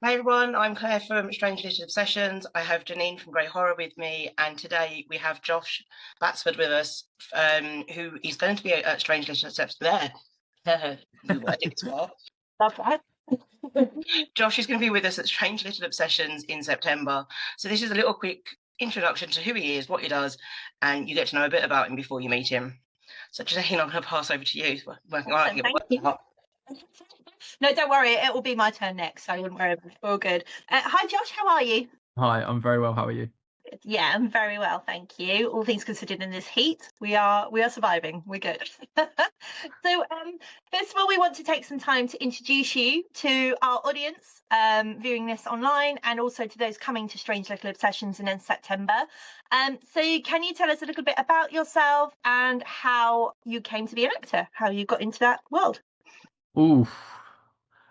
Hi everyone, I'm Claire from Strange Little Obsessions. I have Janine from Grey Horror with me, and today we have Josh Batsford with us, who is going to be at Strange Little Obsessions. There, I did it well. Love that. Josh is going to be with us at Strange Little Obsessions in September. So this is a little quick introduction to who he is, what he does, and you get to know a bit about him before you meet him. So Janine, I'm going to pass over to you. Working on Awesome, thank you. No, don't worry, it will be my turn next, so I wouldn't worry about it. All good. Hi, Josh, how are you? Hi, I'm very well. How are you? Yeah, I'm very well, thank you. All things considered, in this heat, we are surviving. We're good. So, first of all, we want to take some time to introduce you to our audience viewing this online, and also to those coming to Strange Little Obsessions in September. So, can you tell us a little bit about yourself and how you came to be an actor, how you got into that world? Ooh,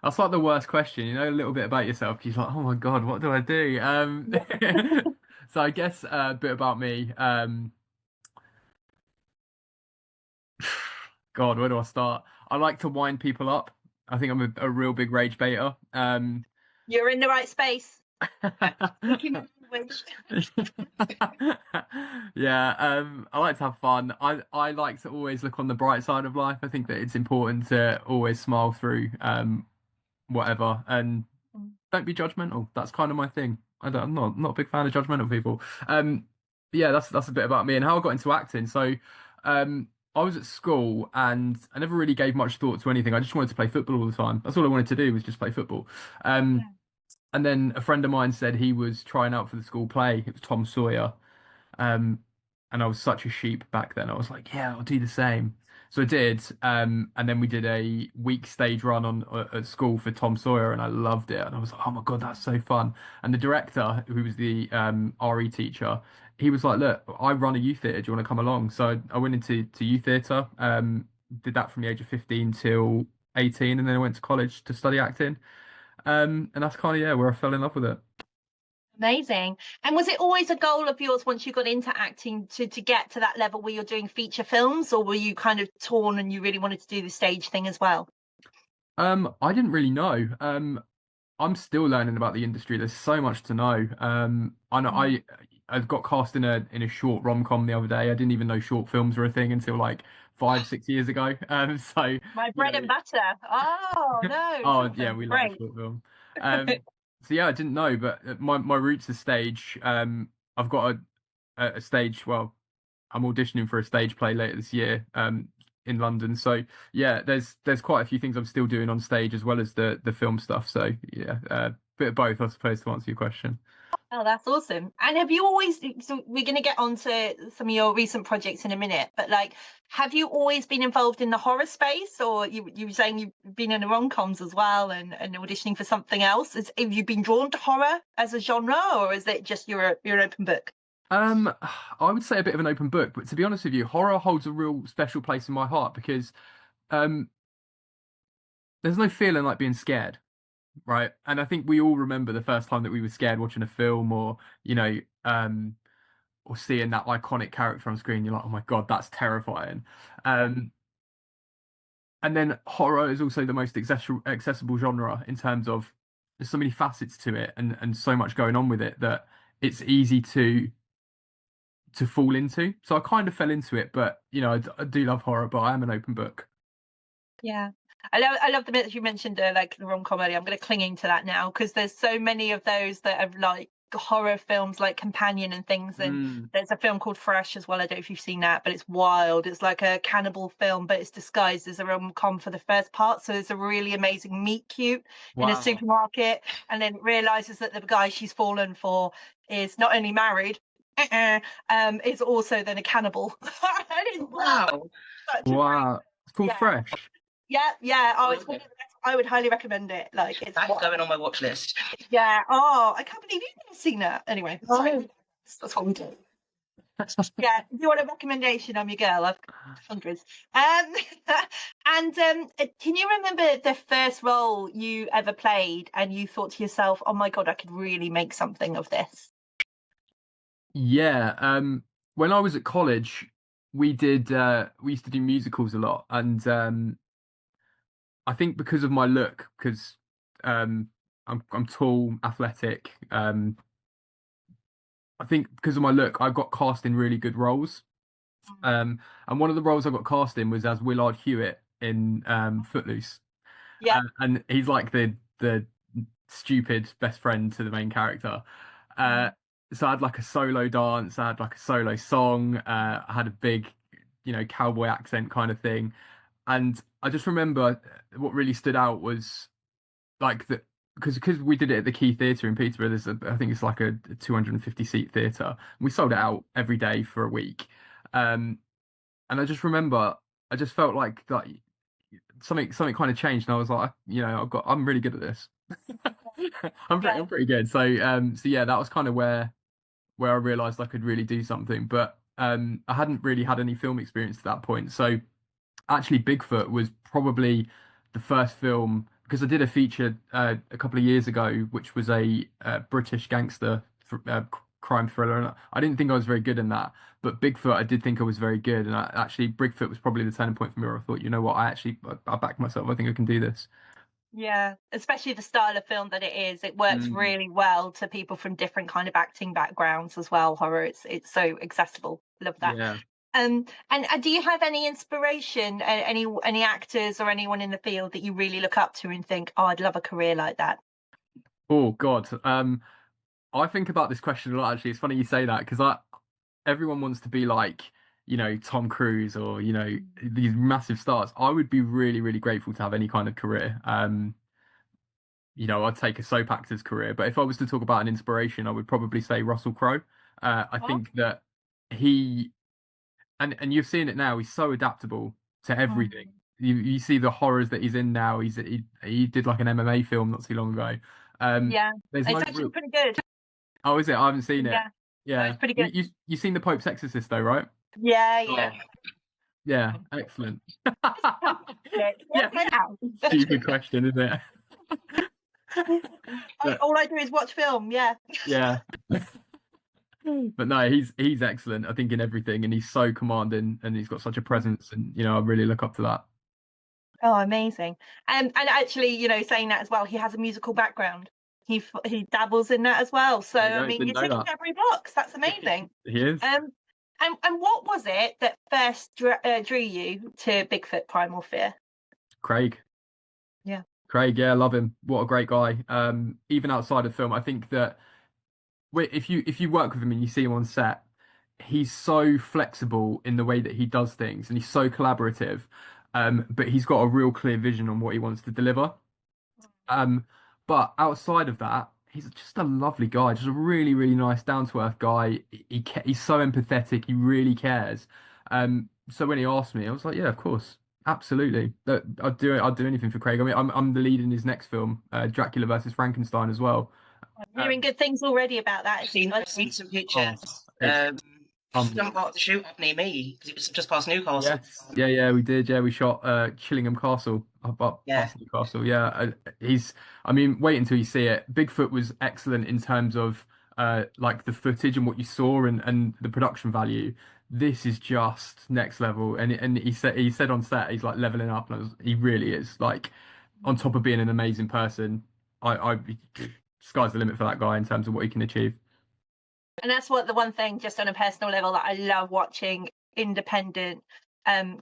that's like the worst question. You know, a little bit about yourself. You're like, oh my God, what do I do? So I guess a bit about me. God, where do I start? I like to wind people up. I think I'm a real big rage baiter. You're in the right space. Speaking language. Yeah, I like to have fun. I like to always look on the bright side of life. I think that it's important to always smile through whatever, and don't be judgmental. That's kind of my thing. I'm not a big fan of judgmental people. Yeah, that's a bit about me and how I got into acting. So, I was at school and I never really gave much thought to anything. I just wanted to play football all the time. That's all I wanted to do was just play football. Um, Yeah. and then a friend of mine said he was trying out for the school play. It was Tom Sawyer. Um, and I was such a sheep back then. I was like, yeah, I'll do the same. So I did. And then we did a week stage run on at school for Tom Sawyer, and I loved it. And I was like, oh my God, that's so fun. And the director, who was the RE teacher, he was like, look, I run a youth theatre. Do you want to come along? So I went into youth theatre, did that from the age of 15 till 18, and then I went to college to study acting. And that's kind of, yeah, where I fell in love with it. Amazing. And was it always a goal of yours once you got into acting to get to that level where you're doing feature films, or were you kind of torn and you really wanted to do the stage thing as well? I didn't really know. I'm still learning about the industry. There's so much to know. I know Mm. I got cast in a short rom-com the other day. I didn't even know short films were a thing until like 5, 6 years ago. So My you bread know, and butter. Oh no, oh short yeah, film. we love a Great. short film. Um, so yeah, I didn't know, but my roots are stage. I've got a stage. Well, I'm auditioning for a stage play later this year. In London. So yeah, there's quite a few things I'm still doing on stage as well as the film stuff. So yeah, bit of both, I suppose, to answer your question. Oh, that's awesome. And have you always, so we're going to get on to some of your recent projects in a minute, but like, have you always been involved in the horror space, or you were saying you've been in the rom-coms as well, and auditioning for something else? Have you been drawn to horror as a genre, or is it just you're an open book? I would say a bit of an open book, but to be honest with you, horror holds a real special place in my heart because um, there's no feeling like being scared, right? And I think we all remember the first time that we were scared watching a film or, you know, or seeing that iconic character on screen. You're like, oh my God, that's terrifying. Um, and then horror is also the most accessible genre in terms of there's so many facets to it and so much going on with it that it's easy to fall into. So I kind of fell into it, but you know, I do love horror, but I am an open book. Yeah. I love the bit that you mentioned like the rom-com earlier. I'm going to clinging to that now because there's so many of those that have like horror films like Companion and things, and Mm, there's a film called Fresh as well. I don't know if you've seen that, but it's wild. It's like a cannibal film, but it's disguised as a rom-com for the first part. So there's a really amazing meet cute in a wow. supermarket, and then realizes that the guy she's fallen for is not only married, is also then a cannibal. And it's Wow. such a great, Wow. It's called yeah. Fresh. Yeah, yeah. Oh, it's one Okay. of the best. I would highly recommend it. Like, it's That's what? going on my watch list. Yeah. Oh, I can't believe you've never seen that. Anyway, sorry. Oh. That's what we do. Yeah. If you want a recommendation, I'm your girl. I've got hundreds. And can you remember the first role you ever played, and you thought to yourself, "Oh my God, I could really make something of this." Yeah. When I was at college, we used to do musicals a lot, and I think because of my look, because I'm tall, athletic. I think because of my look, I got cast in really good roles. And one of the roles I got cast in was as Willard Hewitt in Footloose. Yeah. And he's like the stupid best friend to the main character. So I had like a solo dance, I had like a solo song, I had a big, cowboy accent kind of thing. And I just remember what really stood out was like the because we did it at the Key Theatre in Peterborough. I think it's like a 250 seat theatre. And we sold it out every day for a week. And I just remember, I just felt like something kind of changed, and I was like, I'm really good at this. I'm pretty good. So yeah, that was kind of where I realized I could really do something. But I hadn't really had any film experience at that point. So actually, Bigfoot was probably the first film, because I did a feature a couple of years ago, which was a British gangster crime thriller, and I didn't think I was very good in that. But Bigfoot, I did think I was very good, and actually, Bigfoot was probably the turning point for me, where I thought, you know what, I back myself. I think I can do this. Yeah, especially the style of film that it is. It works really well to people from different kind of acting backgrounds as well. Horror, it's so accessible. Love that. Yeah. And do you have any inspiration, any actors or anyone in the field that you really look up to and think, oh, I'd love a career like that? Oh God. I think about this question a lot, actually. It's funny you say that, because everyone wants to be like, Tom Cruise or, these massive stars. I would be really, really grateful to have any kind of career. I'd take a soap actor's career, but if I was to talk about an inspiration, I would probably say Russell Crowe. I think that he, and you're seeing it now, he's so adaptable to everything. You see the horrors that he's in now. He did like an MMA film not too long ago. Yeah, There's it's no actually real... pretty good. Oh, is it? I haven't seen it. Yeah, Yeah, it's pretty good. You seen The Pope's Exorcist though, right? Yeah. Yeah, excellent. Yeah. Stupid question, isn't it? All I do is watch film. Yeah. Yeah. But no, he's excellent, I think, in everything, and he's so commanding, and he's got such a presence, and I really look up to that. Oh, amazing. And actually, saying that as well, he has a musical background. He dabbles in that as well. So I mean, you're ticking every box. That's amazing. He is. And what was it that first drew you to Bigfoot Primal Fear? Craig. Yeah. Craig, yeah, love him. What a great guy. Even outside of film, I think that if you work with him and you see him on set, he's so flexible in the way that he does things, and he's so collaborative. But he's got a real clear vision on what he wants to deliver. But outside of that, he's just a lovely guy, just a really, really nice, down to earth guy. He's so empathetic. He really cares. So when he asked me, I was like, yeah, of course, absolutely. I'd do it. I'd do anything for Craig. I mean, I'm the lead in his next film, Dracula versus Frankenstein, as well. I'm hearing good things already about that. I've seen some pictures. Some part of the shoot up near me, because it was just past Newcastle. Yes. Yeah, we did. Yeah, we shot Chillingham Castle up past Newcastle. Yeah, I mean, wait until you see it. Bigfoot was excellent in terms of like the footage and what you saw, and the production value. This is just next level. And he said on set, he's like leveling up, and he really is. Like, on top of being an amazing person, sky's the limit for that guy in terms of what he can achieve. And that's the one thing, just on a personal level, that I love watching independent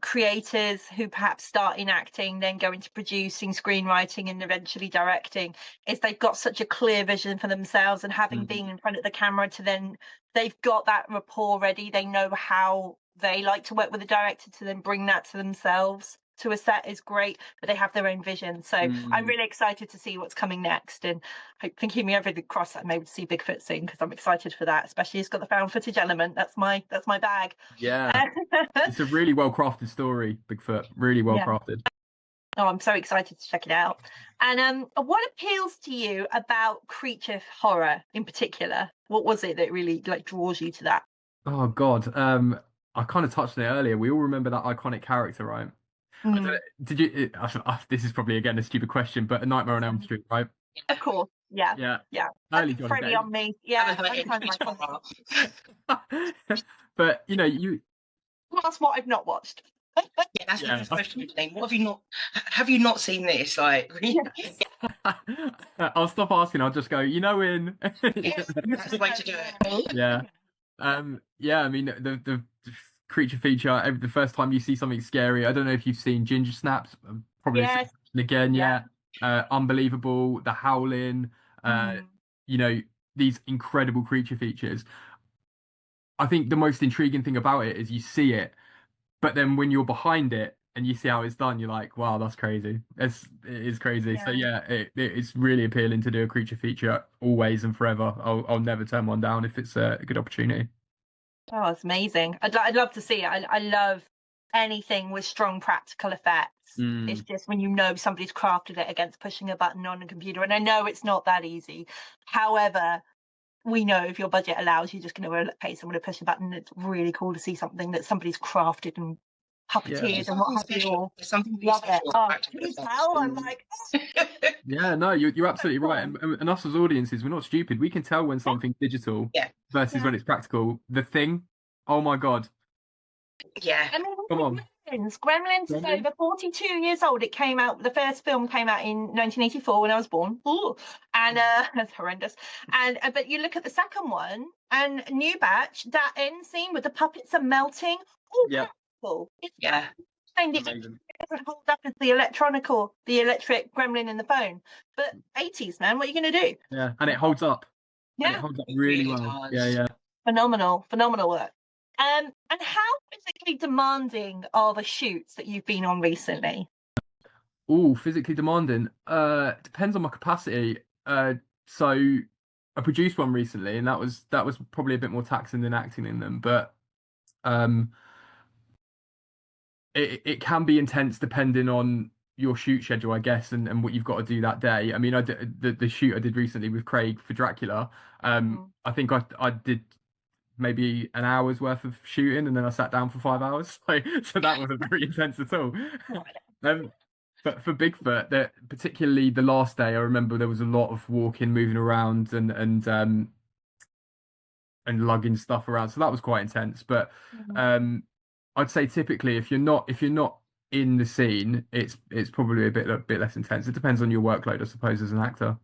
creators who perhaps start in acting, then go into producing, screenwriting, and eventually directing, is they've got such a clear vision for themselves, and having been in front of the camera, to then they've got that rapport ready. They know how they like to work with the director, to then bring that to themselves to a set is great, but they have their own vision. So I'm really excited to see what's coming next, and I think keep me everything crossed that I'm able to see Bigfoot soon, because I'm excited for that. Especially it's got the found footage element. That's my bag. Yeah, it's a really well crafted story, Bigfoot. Really well crafted. Oh, I'm so excited to check it out. And what appeals to you about creature horror in particular? What was it that really draws you to that? Oh God, I kind of touched on it earlier. We all remember that iconic character, right? Did you? This is probably again a stupid question, but A Nightmare on Elm Street, right? Of course, yeah. Early Freddie on me, yeah. But you. That's what I've not watched. Yeah, that's the question. What have you not? Have you not seen this? Like, I'll stop asking. I'll just go. In. Yes, that's the way to do it. Yeah. Yeah. I mean, the creature feature. The first time you see something scary, I don't know if you've seen Ginger Snaps. Probably Yes. again. Yeah. Yeah. Unbelievable. The Howling. Mm. You know, these incredible creature features. I think the most intriguing thing about it is you see it, but then when you're behind it and you see how it's done, you're like, wow, that's crazy. It is crazy. So Yeah. yeah, it's really appealing to do a creature feature always and forever. I'll never turn one down if it's a good opportunity. Oh, it's amazing. I'd love to see it. I love anything with strong practical effects. It's just when you know somebody's crafted it against pushing a button on a computer. And I know it's not that easy. However, we know if your budget allows, you're just going to pay someone to push a button. It's really cool to see something that somebody's crafted and puppeteered and what have you. There's something really Love it. special Oh, about can practical you effects. tell? I'm like, Yeah, no, you're absolutely right. And us as audiences, we're not stupid. We can tell when something's digital Yeah. versus when it's practical. The Thing, oh my God, Yeah. I mean, come on. Gremlins is over 42 years old. It came out, the first film came out in 1984 when I was born. Ooh. And that's horrendous. And but you look at the second one and New Batch, that end scene with the puppets are melting. All Yeah. practical. It's Yeah. Amazing. it doesn't hold up as the electric gremlin in the phone. But 80s, man, what are you going to do? Yeah, and it holds up. And it Yeah, holds up It really really well. does. Yeah. phenomenal work. And how physically demanding are the shoots that you've been on recently? Oh, physically demanding. Depends on my capacity. So I produced one recently, and that was probably a bit more taxing than acting in them, but um, it can be intense depending on your shoot schedule, I guess, and what you've got to do that day. I mean, I did the shoot I did recently with Craig for Dracula. I think I did maybe an hour's worth of shooting, and then I sat down for 5 hours. So that wasn't very intense at all. Um, but for Bigfoot, that particularly the last day, I remember there was a lot of walking, moving around, and lugging stuff around. So that was quite intense. But I'd say typically, if you're not in the scene, it's probably a bit less intense. It depends on your workload, I suppose, as an actor.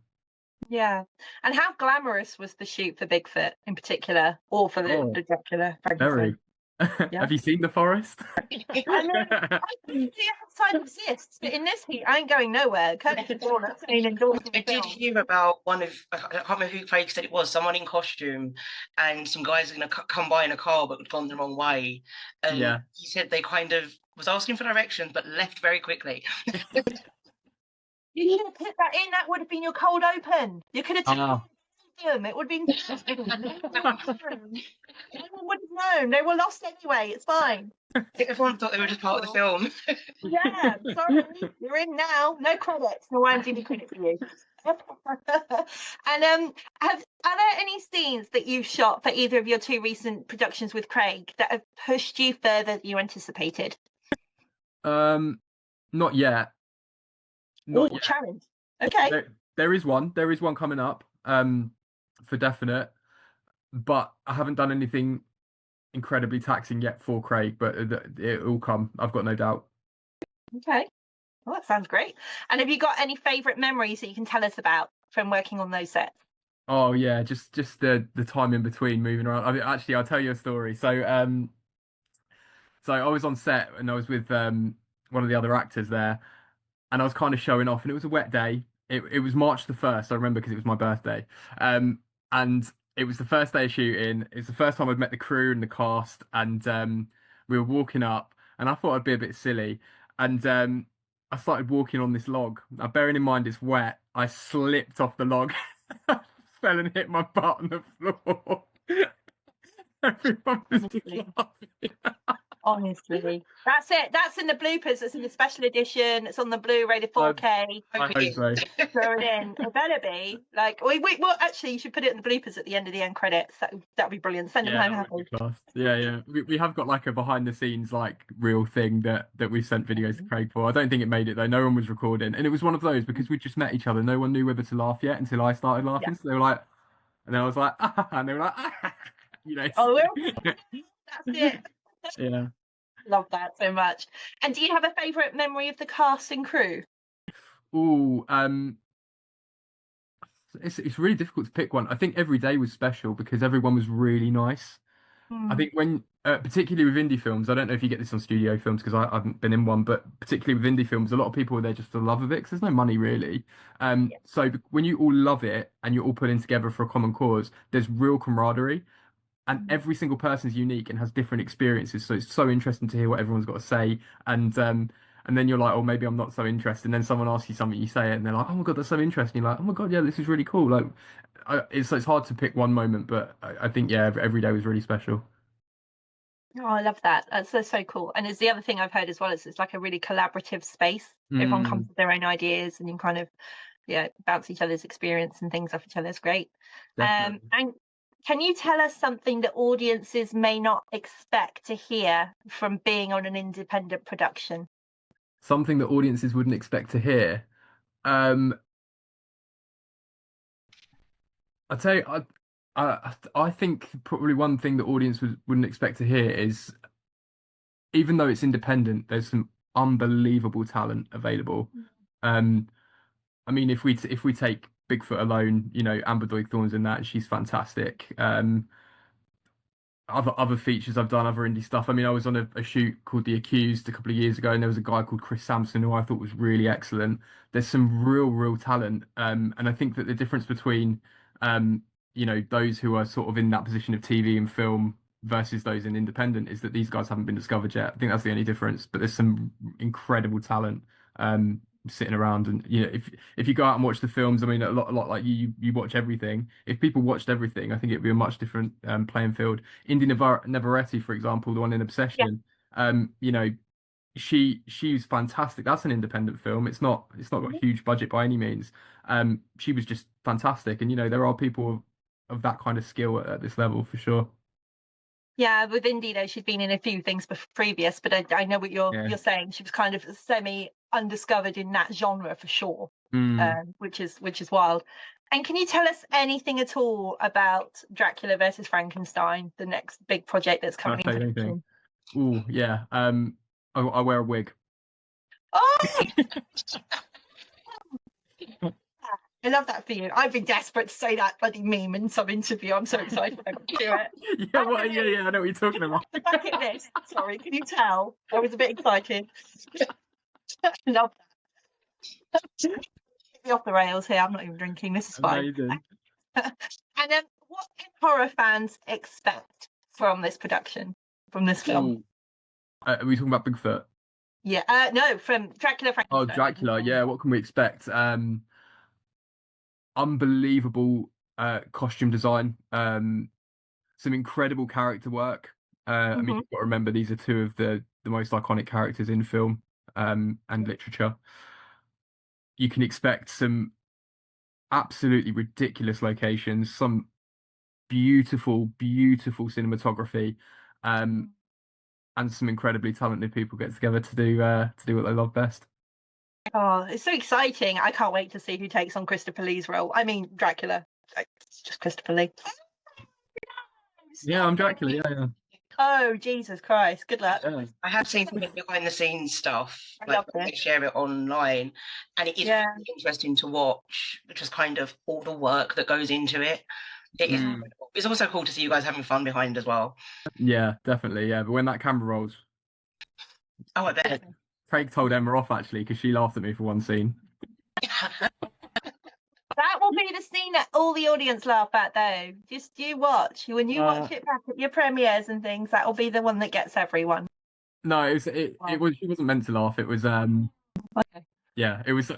Yeah. And how glamorous was the shoot for Bigfoot in particular, or for the Oh, Dracula very. Frankenstein? Yeah. Have you seen The Forest? I mean, I think the outside exists, but in this heat, I ain't going nowhere. Curtis Dorner staying indoors in I the did film. hear about I can't remember who Craig said it was, someone in costume, and some guys are going to come by in a car but had gone the wrong way. And Yeah. he said they kind of was asking for directions but left very quickly. You should have put that in. That would have been your cold open. You could have told them. It would have been. Everyone would have known. They were lost anyway. It's fine. I think everyone thought they were just part of the film. Yeah, sorry, you're in now. No credits. No IMDb credit for you. And are there any scenes that you've shot for either of your two recent productions with Craig that have pushed you further than you anticipated? Not yet. Not yet. Challenge. Okay. There is one. There is one coming up. For definite. But I haven't done anything incredibly taxing yet for Craig, but it will come. I've got no doubt. Okay. Well, that sounds great. And have you got any favourite memories that you can tell us about from working on those sets? Oh yeah, just the time in between moving around. I mean, actually, I'll tell you a story. So I was on set and I was with one of the other actors there, and I was kind of showing off, and it was a wet day. It was March the 1st, I remember, because it was my birthday. And it was the first day of shooting. It was the first time I'd met the crew and the cast, and we were walking up, and I thought I'd be a bit silly, and I started walking on this log. Now, bearing in mind it's wet, I slipped off the log, fell and hit my butt on the floor. Everyone was just laughing. Honestly, that's it. That's in the bloopers. It's in the special edition. It's on the Blu-ray, the 4K. I hope so. Throw it in. It better be. Like, well, actually, you should put it in the bloopers at the end of the end credits. That'd be brilliant. Send them home that would happy. be class. Yeah. We have got like a behind the scenes like real thing that we sent videos to Craig for. I don't think it made it though. No one was recording, and it was one of those because we just met each other. No one knew whether to laugh yet until I started laughing. Yeah. So they were like, and then I was like, and they were like, you know. Oh, well, that's it. Yeah. Love that so much. And do you have a favourite memory of the cast and crew? Ooh, It's really difficult to pick one. I think every day was special because everyone was really nice. I think when, particularly with indie films, I don't know if you get this on studio films because I haven't been in one, but particularly with indie films, a lot of people are there just for the love of it because there's no money really. So when you all love it and you're all putting together for a common cause, there's real camaraderie, and every single person's unique and has different experiences. So it's so interesting to hear what everyone's got to say, and then you're like, oh, maybe I'm not so interested. And then someone asks you something, you say it, and they're like, oh my God, that's so interesting. You're like, oh my God, yeah, this is really cool. Like, it's hard to pick one moment, but I think yeah, every day was really special. Oh, I love that. That's so cool. And it's the other thing I've heard as well is it's like a really collaborative space. Everyone comes with their own ideas and you kind of bounce each other's experience and things off each other. It's great. Definitely. And can you tell us something that audiences may not expect to hear from being on an independent production? Something that audiences wouldn't expect to hear. I tell you, I think probably one thing that wouldn't expect to hear is, even though it's independent, there's some unbelievable talent available. Um, I mean, if we take Bigfoot alone, you know, Amber Doig-Thorne's in that, she's fantastic. Other features I've done, other indie stuff. I mean, I was on a shoot called The Accused a couple of years ago, and there was a guy called Chris Sampson who I thought was really excellent. There's some real talent, and I think that the difference between, you know, those who are sort of in that position of TV and film versus those in independent is that these guys haven't been discovered yet. I think that's the only difference. But there's some incredible talent, sitting around, and you know, if you go out and watch the films, I mean, a lot like you watch everything. If people watched everything, I think it'd be a much different playing field. Indy Nevaretti, for example, the one in Yeah. Obsession, you know, she's fantastic. That's an independent film. It's not got a huge budget by any means. She was just fantastic, and you know, there are people of that kind of skill at this level for sure. Yeah, with Indy though, she'd been in a few things previous, but I know what Yeah. you're saying. She was kind of semi undiscovered in that genre for sure, which is wild. And can you tell us anything at all about Dracula versus Frankenstein, the next big project that's Can I coming say into anything? production? Oh yeah. I wear a wig. Oh, I love that for you. I've been desperate to say that bloody meme in some interview. I'm so excited I can do it. Yeah, what? Yeah, I know what you're talking about. The bucket list. Sorry, can you tell? I was a bit excited. Love that. Get me off the rails here. I'm not even drinking. This is fine. Amazing. And then, what can horror fans expect from this production, from this film? Are we talking about Bigfoot? Yeah, no, from Dracula Frankenstein. Oh, Dracula. Yeah, what can we expect? Unbelievable costume design. Some incredible character work. I mean, you've got to remember these are two of the most iconic characters in film and literature. You can expect some absolutely ridiculous locations, some beautiful cinematography, and some incredibly talented people get together to do what they love best. Oh, it's so exciting. I can't wait to see who takes on Christopher Lee's role. I mean, Dracula. It's just Christopher Lee. Yeah, I'm Dracula. Yeah. Oh, Jesus Christ. Good luck. Yeah. I have seen some behind the scenes stuff, I like love they this. share it online, and it is Yeah. really interesting to watch, just kind of all the work that goes into it. It is incredible. It's also cool to see you guys having fun behind as well. Yeah, definitely. Yeah, but when that camera rolls, Oh, I bet. Craig told Emma off actually because she laughed at me for one scene. That will be the scene that all the audience laugh at, though. Just you watch. When you watch it back at your premieres and things, that will be the one that gets everyone. No, it was she wasn't meant to laugh. It was Okay. yeah, it was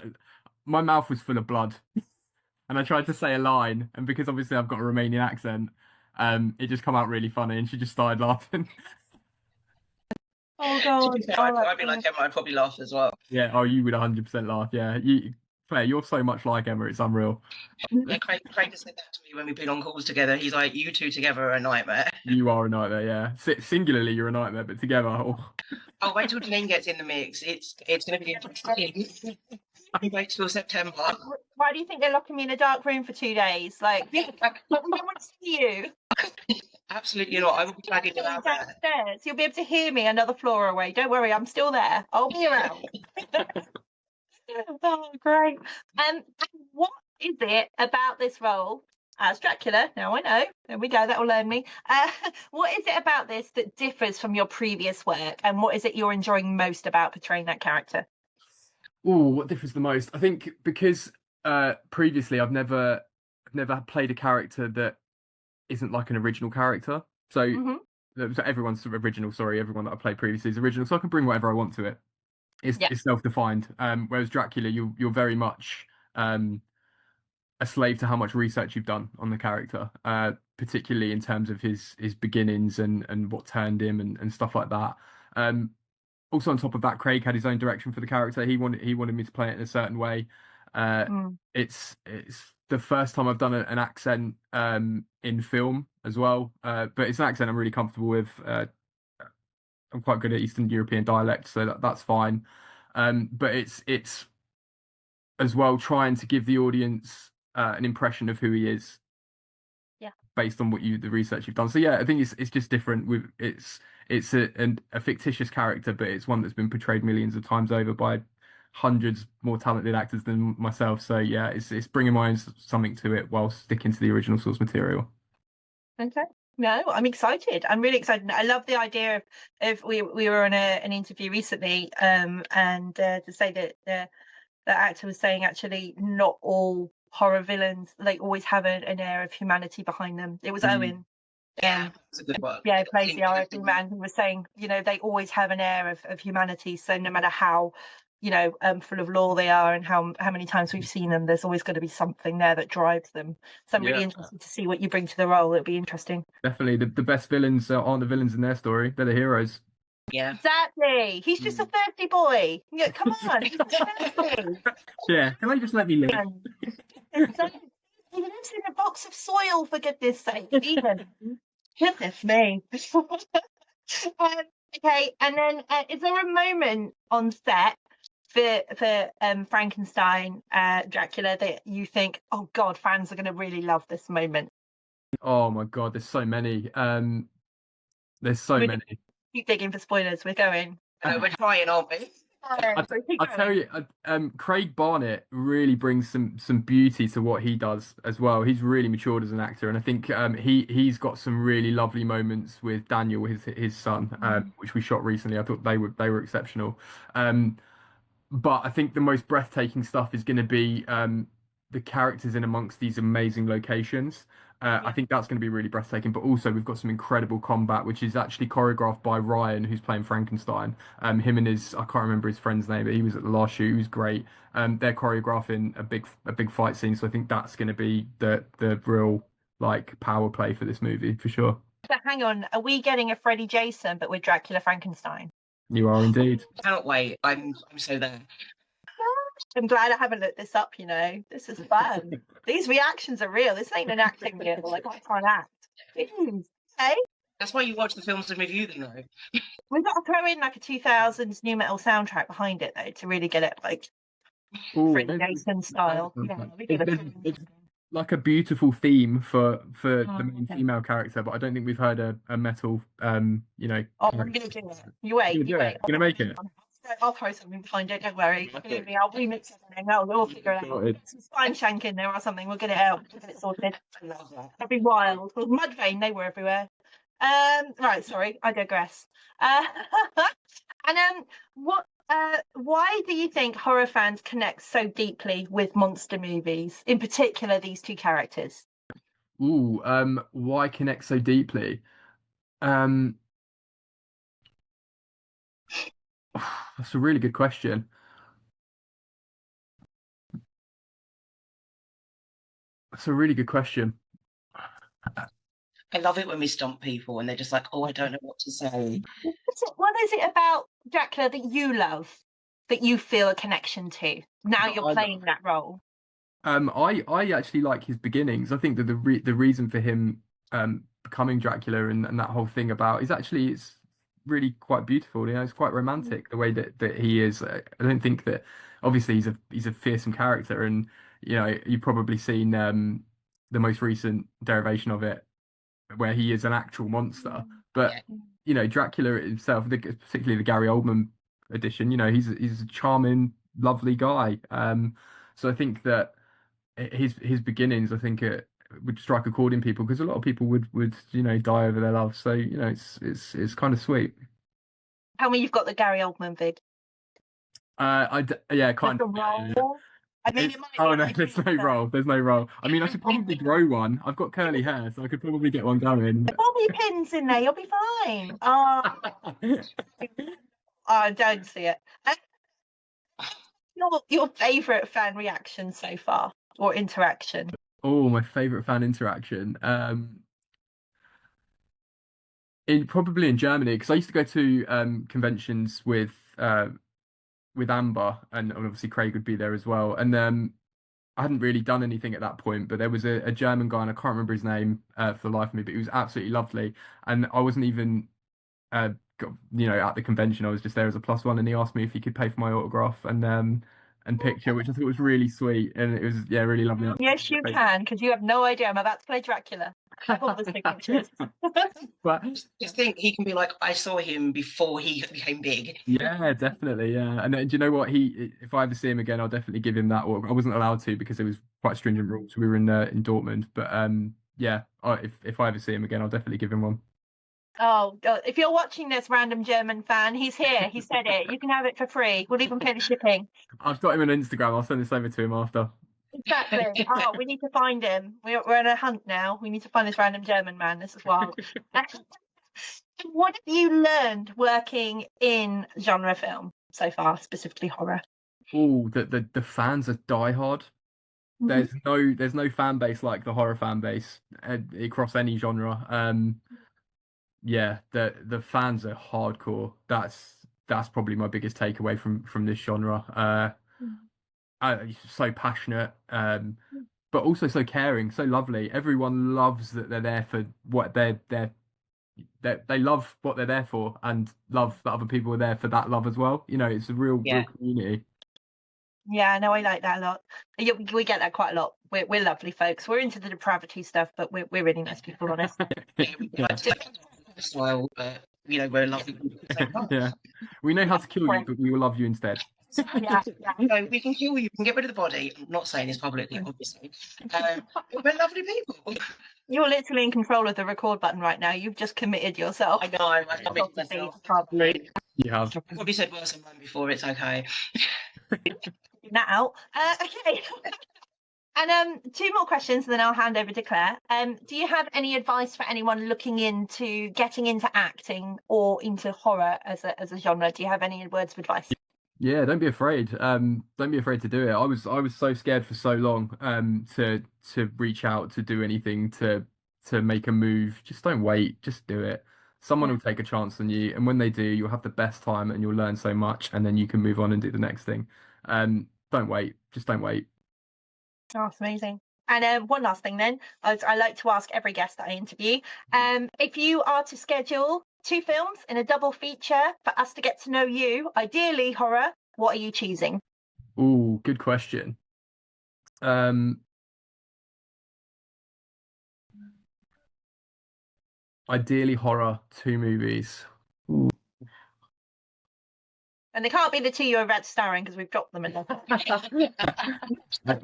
my mouth was full of blood. And I tried to say a line, and because obviously I've got a Romanian accent, it just come out really funny, and she just started laughing. Oh God! I'd be like Emma. I'd probably laugh as well. Yeah. Oh, you would 100% laugh. Yeah. Claire, you're so much like Emma. It's unreal. Yeah, Craig has said that to me when we've been on calls together. He's like, "You two together are a nightmare." You are a nightmare. Yeah. Singularly, you're a nightmare, but together, Oh, wait till Janine gets in the mix. It's going to be interesting. Wait till September. Why do you think they're locking me in a dark room for 2 days? Like, no one wants to see you. Absolutely not. I will be flagging you out there. Downstairs. You'll be able to hear me another floor away. Don't worry, I'm still there. I'll be around. Oh, great. And what is it about this role as Dracula? Now I know. There we go. That will learn me. What is it about this that differs from your previous work, and what is it you're enjoying most about portraying that character? Oh, what differs the most? I think because previously I've never played a character that isn't like an original character. So, Hmm. so everyone's original. Sorry, everyone that I played previously is original. So I can bring whatever I want to it. Yeah. It's self-defined. Whereas Dracula, you're very much a slave to how much research you've done on the character, particularly in terms of his beginnings and what turned him and stuff like that. Um, Also on top of that, Craig had his own direction for the character. He wanted me to play it in a certain way. Uh, Mm. it's the first time I've done an accent in film as well. But it's an accent I'm really comfortable with. I'm quite good at Eastern European dialect, so that's fine. But it's as well trying to give the audience an impression of who he is Yeah. based on the research you've done. So yeah, I think it's just different. It's a fictitious character, but it's one that's been portrayed millions of times over by hundreds more talented actors than myself. So yeah, it's bringing my own something to it while sticking to the original source material. Okay. No, I'm excited. I'm really excited. I love the idea of we were on an interview recently, and to say that the actor was saying actually not all horror villains, they always have an air of humanity behind them. It was Owen. Yeah, that's a good one. Yeah, who plays Link the to RFD man, who was saying, they always have an air of humanity. So no matter how, full of law they are and how many times we've seen them, there's always going to be something there that drives them. So I'm really Yeah, interested to see what you bring to the role. It'll be interesting. definitely. The best villains aren't the villains in their story; they're the heroes. Yeah. Exactly. He's just a thirsty boy. Yeah, come on. He's just thirsty. Yeah, can they just let me live? Exactly. He lives in a box of soil, for goodness sake. Even. Goodness me. Okay, and then is there a moment on set for Frankenstein, Dracula, that you think, oh God, fans are going to really love this moment? Oh my God, there's so many. There's so We're many. keep digging for spoilers. We're going. We're trying, aren't we? I tell you, Craig Barnett really brings some beauty to what he does as well. He's really matured as an actor, and I think he's got some really lovely moments with Daniel, his son, which we shot recently. I thought they were exceptional. But I think the most breathtaking stuff is going to be the characters in amongst these amazing locations. I think that's going to be really breathtaking. But also, we've got some incredible combat, which is actually choreographed by Ryan, who's playing Frankenstein. Him and I can't remember his friend's name, but he was at the last shoot. He was great. They're choreographing a big fight scene, so I think that's going to be the real like power play for this movie for sure. So hang on, are we getting a Freddy Jason, but with Dracula Frankenstein? You are indeed. Cannot wait. I'm so there. I'm glad I haven't looked this up, This is fun. These reactions are real. This ain't an acting deal. Like, I can't act. Jeez. Okay. That's why you watch the films and review them, though. We've got to throw in like a 2000s new metal soundtrack behind it, though, to really get it like Freddy Jason style. Yeah, we get it's like a beautiful theme for the Oh, main okay. female character, but I don't think we've heard a metal Oh, I'm gonna do it. You wait. You're You wait. gonna make it. I'll throw something behind it. Don't worry. Believe me, I'll remix everything. We'll figure it out. Sorted. Some spine shank in there or something. We'll get it out. We'll get it sorted. I love that. That'd be wild. Well, Mudvayne, they were everywhere. Right. Sorry, I digress. And why do you think horror fans connect so deeply with monster movies, in particular these two characters? Ooh, why connect so deeply? That's a really good question. That's a really good question. I love it when we stump people and they're just like, oh, I don't know what to say. What is it about Dracula that you love, that you feel a connection to? Now you're playing that role. I actually like his beginnings. I think that the reason for him becoming Dracula and that whole thing about is actually it's really quite beautiful. It's quite romantic the way that he is. I don't think that obviously he's a fearsome character, and you've probably seen the most recent derivation of it where he is an actual monster. But Dracula himself, particularly the Gary Oldman edition, he's a charming, lovely guy. So I think that his beginnings, I think it would strike a chord in people because a lot of people would die over their love. So it's kind of sweet. Tell me you've got the Gary Oldman vid. Yeah, With kind the of. roll. I mean, it might be Oh a no, bit there's no cheeky, roll. There's no roll. I mean, I could probably grow one. I've got curly hair, so I could probably get one going. bobby pins in there. You'll be fine. Oh, don't see it. Your favourite fan reaction so far or interaction? Oh, my favorite fan interaction. Probably in Germany because I used to go to conventions with Amber and obviously Craig would be there as well. And I hadn't really done anything at that point, but there was a German guy and I can't remember his name for the life of me, but he was absolutely lovely. And I wasn't even at the convention. I was just there as a plus one, and he asked me if he could pay for my autograph and picture, which I thought was really sweet, and it was really lovely. Yes, you can, because you have no idea. I'm about to play Dracula. I have all the signatures. But Just think he can be like, I saw him before he became big. yeah, definitely, yeah. And do you know what? If I ever see him again, I'll definitely give him that. Or I wasn't allowed to because it was quite stringent rules. We were in Dortmund, but yeah. If I ever see him again, I'll definitely give him one. Oh, God. If you're watching this, random German fan, he's here. He said it. You can have it for free. We'll even pay the shipping. I've got him on Instagram. I'll send this over to him after. Exactly. Oh, we need to find him. We're on a hunt now. We need to find this random German man. This is wild. What have you learned working in genre film so far, specifically horror? Oh, the fans are diehard. There's no fan base like the horror fan base across any genre. Yeah, the fans are hardcore. That's probably my biggest takeaway from this genre. So passionate, but also so caring, so lovely. Everyone loves that they're there for what they love what they're there for, and love that other people are there for that love as well. It's a real community. Yeah, no, I like that a lot. We get that quite a lot. We're lovely folks. We're into the depravity stuff, but we're really nice people, honest. Style, we're lovely. Yeah, we know how to kill you, but we will love you instead. Yeah. So we can kill you, we can get rid of the body. I'm not saying this publicly, obviously. We're lovely people. You're literally in control of the record button right now. You've just committed yourself. I know, I've committed myself. You have. I've probably said worse than mine before, it's okay. That out. Okay. And two more questions, and then I'll hand over to Claire. Do you have any advice for anyone looking into getting into acting or into horror as a genre? Do you have any words of advice? Yeah, don't be afraid. Don't be afraid to do it. I was so scared for so long to reach out, to do anything, to make a move. Just don't wait. Just do it. Someone will take a chance on you, and when they do, you'll have the best time and you'll learn so much, and then you can move on and do the next thing. Don't wait. Just don't wait. Oh, that's amazing. And one last thing then, I like to ask every guest that I interview, if you are to schedule 2 films in a double feature for us to get to know you, ideally horror, what are you choosing? Ooh, good question. Ideally horror, 2 movies. Ooh. And they can't be the 2 you're about to star in because we've dropped them in there.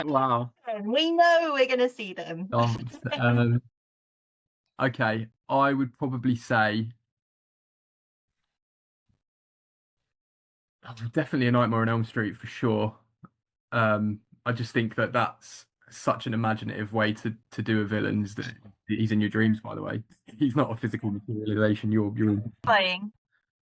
Wow. We know we're going to see them. Okay, I would probably say definitely A Nightmare on Elm Street for sure. I just think that's such an imaginative way to do a villain. Is that he's in your dreams, by the way. He's not a physical materialization. You're Playing.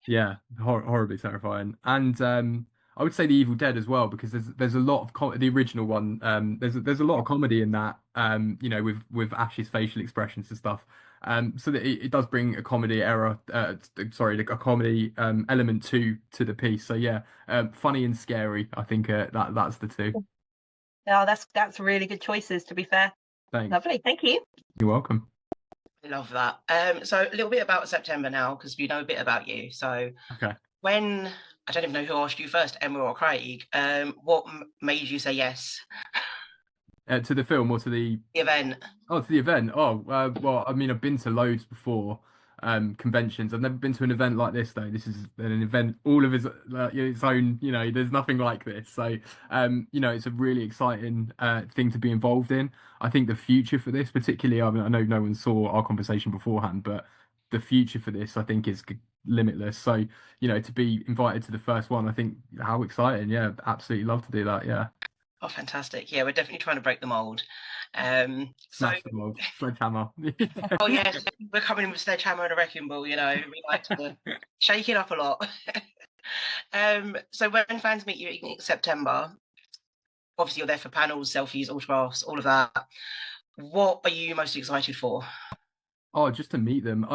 yeah, horribly terrifying. And I would say The Evil Dead as well because there's a lot of the original one. There's a lot of comedy in that. With Ash's facial expressions and stuff. So that it does bring a comedy a comedy element to the piece. So yeah, funny and scary. I think that's the 2. Oh, that's really good choices, to be fair. Thanks. Lovely, thank you. You're welcome. I love that. So a little bit about September now, because we know a bit about you. So Okay. when, I don't even know who asked you first, Emma or Craig, what made you say yes? To the film or to the event? Oh, to the event. Oh, well, I mean, I've been to loads before. conventions. I've never been to an event like this though. This is an event all of its own. You know, there's nothing like this. So you know, it's a really exciting thing to be involved in. I think the future for this, particularly, I mean, I know no one saw our conversation beforehand, but the future for this, I think, is limitless. So, you know, to be invited to the first one, I think how exciting. Yeah, absolutely love to do that. Yeah. Oh, fantastic. Yeah, we're definitely trying to break the mold. Smash the mold, sledgehammer. Oh, yes, we're coming in with a sledgehammer and a wrecking ball, you know, we like to shake it up a lot. So when fans meet you in September, obviously you're there for panels, selfies, autographs, all of that. What are you most excited for? Oh, just to meet them.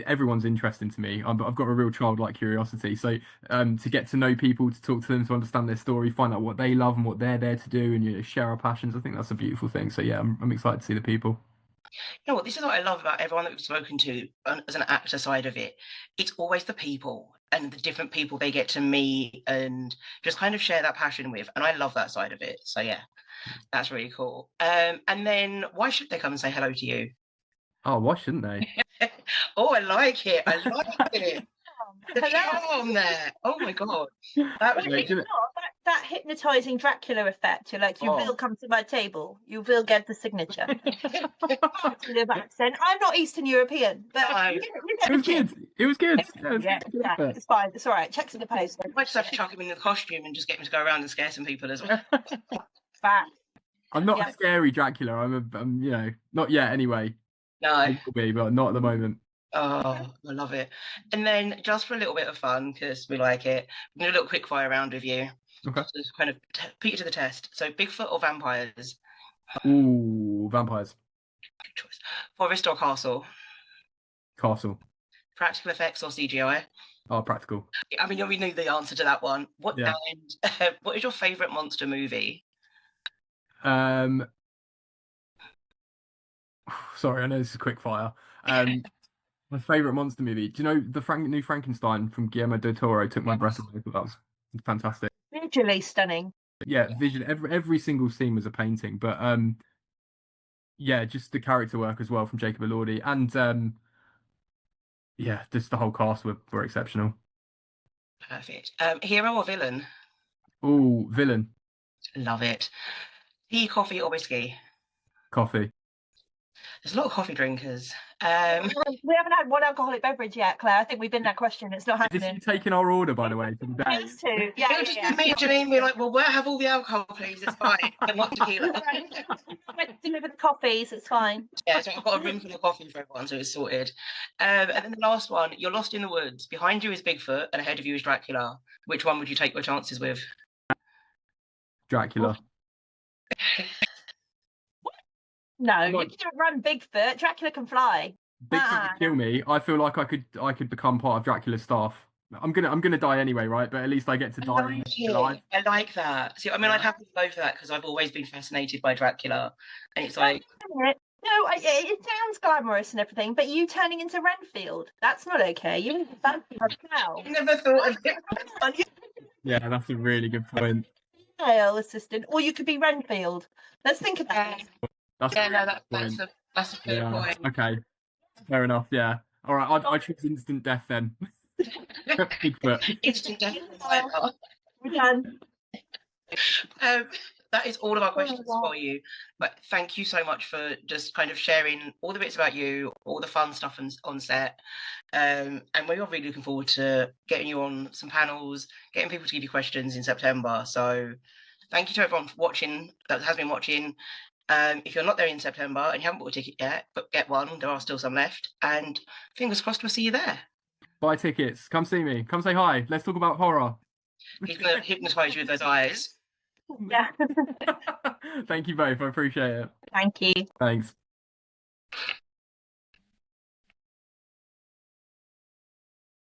Everyone's interesting to me. I've got a real childlike curiosity. So, to get to know people, to talk to them, to understand their story, find out what they love and what they're there to do, and, you know, share our passions. I think that's a beautiful thing. So, yeah, I'm excited to see the people. You know what, this is what I love about everyone that we've spoken to as an actor side of it. It's always the people and the different people they get to meet and just kind of share that passion with. And I love that side of it. So yeah, that's really cool. And then why should they come and say hello to you? Oh, why shouldn't they? Oh, I like it. I like it. The Hello. charm there. Oh my God. That was Well, really it's not that hypnotizing Dracula effect. You're like, you Oh. will come to my table. You will get the signature. Positive accent. I'm not Eastern European, but No. you It was good. It was good. Yeah, it was Yeah, good effort. it's fine. It's all right. Checks in the post. I might just have to chuck him in the costume and just get him to go around and scare some people as well. Back. I'm not Yeah. a scary Dracula. I'm, you know, not yet anyway. No. I will be, but not at the moment. Oh, I love it. And then just for a little bit of fun, because we like it, we're going to do a little quick fire round with you. Okay. Just kind of put you to the test. So Bigfoot or vampires? Ooh, vampires. Good choice. Forest or castle? Castle. Practical effects or CGI? Oh, practical. I mean, you already knew the answer to that one. What Yeah. and what is your favourite monster movie? Sorry, I know this is quick fire. My favorite monster movie. Do you know the new Frankenstein from Guillermo del Toro took my breath away? But that was fantastic. Visually stunning. Yeah, vision. Every single scene was a painting. But yeah, just the character work as well from Jacob Elordi, and yeah, just the whole cast were exceptional. Perfect. Hero or villain? Ooh, villain. Love it. Tea, coffee or whiskey? Coffee. There's a lot of coffee drinkers. We haven't had one alcoholic beverage yet, Claire. I think we've been that question. It's not Is you happening. taking our order, by the way, for the day? Yes, too. Yeah, It'll just be me and Janine be like, well, where have all the alcohol, please? It's fine. I'm not tequila. Deliver the coffees. It's fine. Yeah, so I've got a room full of coffee for everyone, so it's sorted. And then the last one, you're lost in the woods. Behind you is Bigfoot, and ahead of you is Dracula. Which one would you take your chances with? Dracula. No, Come you on. can't run Bigfoot. Dracula can fly. Bigfoot would kill me. I feel like I could become part of Dracula's staff. I'm gonna die anyway, right? But at least I get to die alive. I like that. See, I mean, I'd happily go for that because I've always been fascinated by Dracula, and it's like, No, it sounds glamorous and everything, but you turning into Renfield—that's not okay. You fancy now. I never thought of it. Yeah, that's a really good point. Male assistant, or you could be Renfield. Let's think about it. That's Yeah, a no, really good that's a fair point. point. Okay. Fair enough. Yeah. All right. I choose instant death then. Bigfoot. Instant death. We're done. That is all of our questions for you. But thank you so much for just kind of sharing all the bits about you, all the fun stuff on set. And we are really looking forward to getting you on some panels, getting people to give you questions in September. So thank you to everyone for watching, that has been watching. If you're not there in September and you haven't bought a ticket yet, but get one, there are still some left. And fingers crossed we'll see you there. Buy tickets. Come see me. Come say hi. Let's talk about horror. He's going to hypnotise you with those eyes. Yeah. Thank you both. I appreciate it. Thank you. Thanks.